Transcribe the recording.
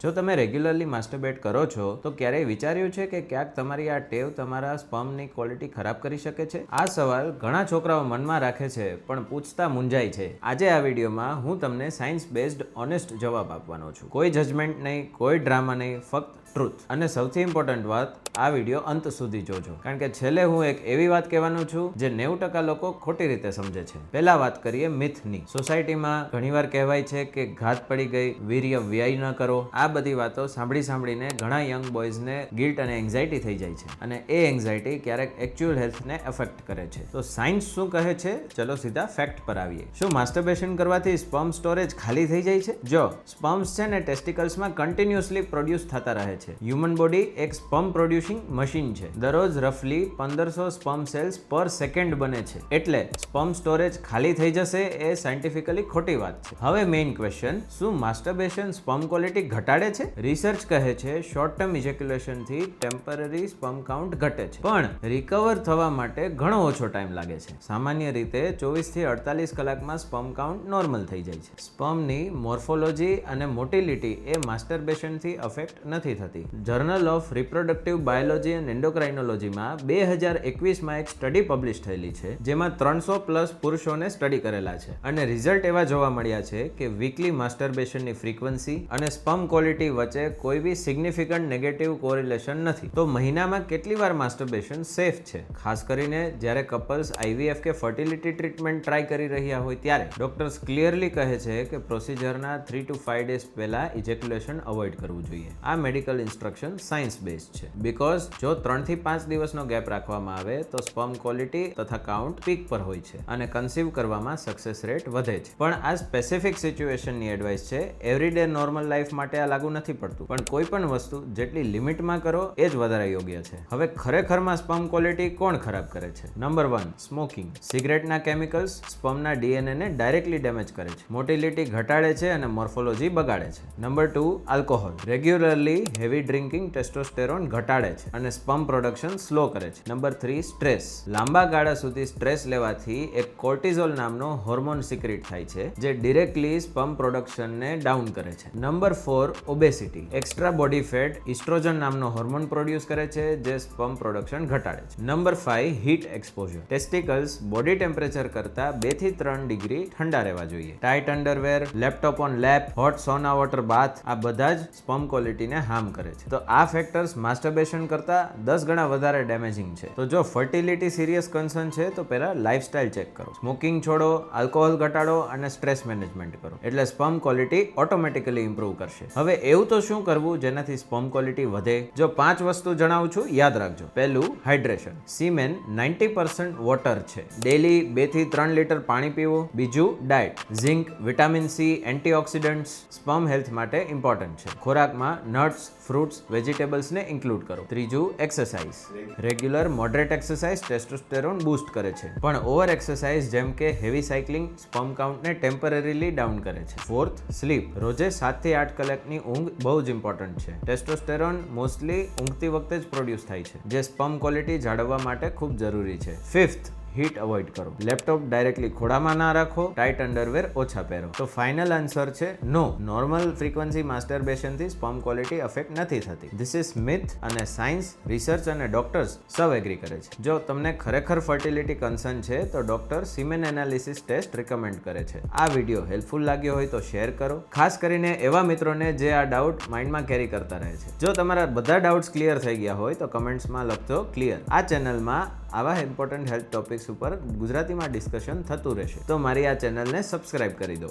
જો તમે રેગ્યુલરલી માસ્ટરબેટ કરો છો તો ક્યારેય વિચાર્યું છે કે ક્યાંક તમારી આ ટેવ તમારા સ્પર્મની ક્વોલિટી ખરાબ કરી શકે છે? આ સવાલ ઘણા છોકરાઓ મનમાં રાખે છે પણ પૂછતા મૂંઝાય છે. આજે આ વિડીયોમાં હું તમને સાયન્સ બેઝડ ઓનેસ્ટ જવાબ આપવાનો છું. કોઈ જજમેન્ટ નહીં, કોઈ ડ્રામા નહીં, ફક્ત ટ્રુથ. અને સૌથી ઇમ્પોર્ટન્ટ વાત, આ વિડીયો અંત સુધી જોજો, કારણ કે છેલ્લે હું એક એવી વાત કહેવાનું છું જે 90% લોકો ખોટી રીતે સમજે છે. પહેલા વાત કરીએ મિથની. સોસાયટીમાં ઘણીવાર કહેવાય છે કે ઘાત પડી ગઈ, વીર્ય વ્યય ન કરો. આ બધી વાતો સાંભળીને ઘણા યંગ બોયઝને ગિલ્ટ અને એન્ઝાયટી થઈ જાય છે, અને એ એન્ઝાયટી ક્યારેક એકચ્યુઅલ હેલ્થને એફેક્ટ કરે છે. તો સાયન્સ શું કહે છે? ચલો સીધા ફેક્ટ પર આવીએ. શું માસ્ટરબેશન કરવાથી સ્પર્મ સ્ટોરેજ ખાલી થઈ જાય છે? જો સ્પર્મ્સ છે ને ટેસ્ટિકલ્સમાં કન્ટિન્યુઅસલી પ્રોડ્યુસ થતા રહે છે. હ્યુમન બોડી એક સ્પર્મ પ્રોડ્યુસિંગ મશીન છે. દરરોજ રફલી 1500 સ્પર્મ સેલ્સ પર સેકન્ડ બને છે. એટલે સ્પર્મ સ્ટોરેજ ખાલી થઈ જશે એ સાયન્ટિફિકલી ખોટી વાત છે. હવે મેઇન ક્વેશ્ચન, શું માસ્ટરબેશન સ્પર્મ ક્વોલિટી ઘટાડે છે? રિસર્ચ કહે છે શોર્ટ ટર્મ ઇજેક્યુલેશન થી ટેમ્પરરી સ્પર્મ કાઉન્ટ ઘટે છે, પણ રિકવર થવા માટે ઘણો ઓછો ટાઈમ લાગે છે. સામાન્ય રીતે 24 થી 48 કલાકમાં સ્પર્મ કાઉન્ટ નોર્મલ થઈ જાય છે. સ્પર્મની મોર્ફોલોજી અને મોટિલિટી એ માસ્ટરબેશન થી અફેક્ટ નથી થતી. Journal of reproductive biology and એન્ડોક્રાઇનોલોજીમાં 2021માં એક સ્ટડી પબ્લિશ થયેલી છે, જેમાં 300+ પુરુષોને સ્ટડી કરેલા છે, અને રિઝલ્ટ એવા જોવા મળ્યા છે કે વીકલી માસ્ટરબેશનની ફ્રીક્વન્સી અને સ્પર્મ ક્વોલિટી વચ્ચે કોઈ બી સિગ્નિફિકન્ટ નેગેટિવ કોરિલેશન નથી. તો મહિનામાં કેટલી વાર માસ્ટરબેશન સેફ છે? ખાસ કરીને જ્યારે કપલ્સ IVF કે ફર્ટિલિટી ટ્રીટમેન્ટ ટ્રાય કરી રહ્યા હોય ત્યારે ડોક્ટર્સ ક્લિયરલી કહે છે કે પ્રોસિજરના 3 to 5 ડેઝ પહેલા ઇજેક્યુલેશન અવોઇડ કરવું જોઈએ. આ મેડિકલ ઇન્સ્ટ્રક્શન સાયન્સ બેઝડ છે, બીકોઝ જો 3 થી 5 દિવસનો ગેપ રાખવામાં આવે તો સ્પર્મ ક્વોલિટી તથા કાઉન્ટ પીક પર હોય છે અને કન્સીવ કરવામાં સક્સેસ રેટ વધે છે. પણ આ સ્પેસિફિક સિચ્યુએશનની એડવાઇસ છે. એવરીડે નોર્મલ લાઈફ માટે આ લાગુ નથી પડતું, પણ કોઈ પણ વસ્તુ જેટલી લિમિટમાં કરો એ જ વધારે યોગ્ય છે. હવે ખરેખરમાં સ્પર્મ ક્વોલિટી કોણ ખરાબ કરે છે? Number 1, smoking. સિગરેટના કેમિકલ્સ સ્પર્મના DNA ને ડાયરેક્ટલી ડેમેજ કરે છે, મોટિલિટી ઘટાડે છે અને મોર્ફોલોજી બગાડે છે. Number 2, alcohol. Regularly heavy drinking testosterone ઘટાડે છે અને સ્પર્મ પ્રોડક્શન સ્લો કરે છે. Number 3, stress. લાંબા ગાળા સુધી સ્ટ્રેસ લેવાથી એક કોર્ટિઝોલ નામનો હોર્મોન સિક્રેટ થાય છે, જે ડિરેક્ટલી સ્પર્મ પ્રોડક્શનને ડાઉન કરે છે. Number 4, obesity. Extra body fat estrogen નામનો હોર્મોન પ્રોડ્યુસ કરે છે, જે સ્પર્મ પ્રોડક્શન ઘટાડે છે. Number 5, heat exposure. Testicles body temperature કરતા 2 થી 3 ડિગ્રી ઠંડા રહેવા જોઈએ. Tight underwear, laptop on lap, hot sauna water bath, આ બધા જ સ્પર્મ ક્વોલિટીને હાર્મ કરે છે. તો આ ફેક્ટર્સ માસ્ટરબેશન કરતા 10 ગણા વધારે ડેમેજિંગ છે. તો જો ફર્ટિલિટી સિરિયસ કન્સર્ન છે તો પહેલા લાઇફસ્ટાઇલ ચેક કરો, સ્મોકિંગ છોડો, આલ્કોહોલ ઘટાડો અને સ્ટ્રેસ મેનેજમેન્ટ કરો, એટલે સ્પર્મ ક્વોલિટી ઓટોમેટિકલી ઇમ્પ્રૂવ કરશે. હવે એવું તો શું કરવું જેનાથી સ્પર્મ ક્વોલિટી વધે? જો 5 વસ્તુ જણાવું છું, યાદ રાખજો. પહેલું, હાઇડ્રેશન. સીમેન 90% વોટર છે, ડેલી 2 થી 3 લીટર પાણી પીવું. બીજું, diet. Zinc, vitamin C, antioxidants sperm health માટે ઇમ્પોર્ટન્ટ છે. ખોરાકમાં નટ્સ, ફ્રૂટ્સ, વેજીટેબલ્સને ઇન્ક્લુડ કરો. ત્રીજું, exercise. Regular moderate exercise testosterone boost કરે છે, પણ ઓવર એક્સરસાઇઝ જેમ કે હેવી સાયકલિંગ સ્પર્મ કાઉન્ટને ટેમ્પરરીલી ડાઉન કરે છે. Fourth, sleep. રોજે 7 થી 8 કલાકની ઊંઘ બહુ જ ઇમ્પોર્ટન્ટ છે. ટેસ્ટોસ્ટેરોન મોસ્ટલી ઊંઘતી વખતે જ પ્રોડ્યુસ થાય છે, જે સ્પર્મ ક્વોલિટી જાળવવા માટે ખૂબ જરૂરી છે. ફિફ્થ, હીટ અવોઇડ કરો. લેપટોપ ડાયરેક્ટલી ખોળામાં ના રાખો, ટાઇટ અંડરવેર ઓછા પહેરો. તો ફાઇનલ આન્સર છે નો. નોર્મલ ફ્રીક્વન્સી માસ્ટરબેશનથી સ્પર્મ ક્વોલિટી અફેક્ટ નથી થતી. ધીસ ઇઝ મિથ, અને સાયન્સ, રિસર્ચ અને ડોક્ટર્સ સૌ એગ્રી કરે છે. જો તમને ખરેખર ફર્ટિલિટી કન્સર્ન છે તો doctor semen analysis test recommend કરે છે. આ વિડીયો હેલ્પફુલ લાગ્યો હોય તો શેર કરો, ખાસ કરીને એવા મિત્રોને જે આ ડાઉટ માઇન્ડમાં કેરી કરતા રહે છે. જો તમારા બધા ડાઉટ્સ ક્લિયર થઈ ગયા હોય તો કમેન્ટ્સમાં લખજો ક્લિયર. આ ચેનલમાં આવા ઇમ્પોર્ટન્ટ હેલ્થ ટોપિક્સ ઉપર ગુજરાતીમાં ડિસ્કશન થતું રહેશે, તો મારી આ ચેનલને સબસ્ક્રાઇબ કરી દો.